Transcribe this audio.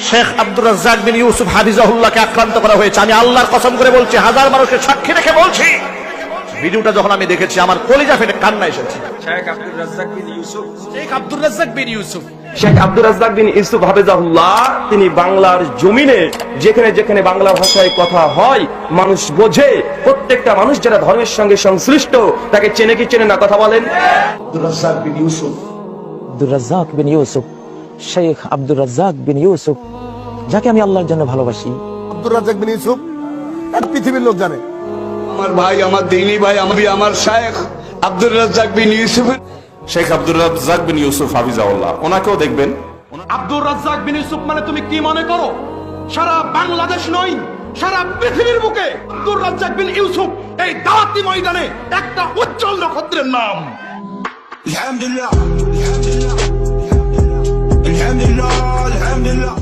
শেখ আব্দুর রাজ্জাক বিন ইউসুফ হাফিজাহুল্লাহকে আক্রান্ত করা হয়েছে। আমি আল্লাহর কসম করে বলছি, হাজার মানুষের সাক্ষী রেখে বলছি, ভিডিওটা যখন আমি দেখেছি আমার কলিজা ফেটে কান্না এসেছে। শেখ আব্দুর রাজ্জাক বিন ইউসুফ শেখ আব্দুর রাজ্জাক বিন ইউসুফ হাফিজাহুল্লাহ তিনি বাংলার জমিনে যেখানে যেখানে বাংলা ভাষায় কথা হয় মানুষ বোঝে, প্রত্যেকটা মানুষ যারা ধর্মের সঙ্গে সংশ্লিষ্ট তাকে চেনে কি চেনে না, কথা বলেন। আব্দুর রাজ্জাক বিন ইউসুফ, শেখ আব্দুর রাজ্জাক বিন ইউসুফ, যাকে আমি আল্লাহর জন্য ভালোবাসি। আব্দুর রাজ্জাক বিন ইউসুফ এটা পৃথিবীর লোক জানে। আমার ভাই, আমার দিনী ভাই, আমার শেখ আব্দুর রাজ্জাক বিন ইউসুফ। শেখ আব্দুর রাজ্জাক বিন ইউসুফ হাফিজাহুল্লাহ, ওনাকেও দেখবেন। আব্দুর রাজ্জাক বিন ইউসুফ মানে তুমি কি মনে করো? সারা বাংলাদেশ নয়, সারা পৃথিবীর বুকে আব্দুর রাজ্জাক বিন ইউসুফ এই দাওয়াতি ময়দানে একটা উজ্জ্বল নক্ষত্রের নাম। আলহামদুলিল্লাহ, আলহামদুলিল্লাহ, আলহামদুলিল্লাহ, আলহামদুলিল্লাহ।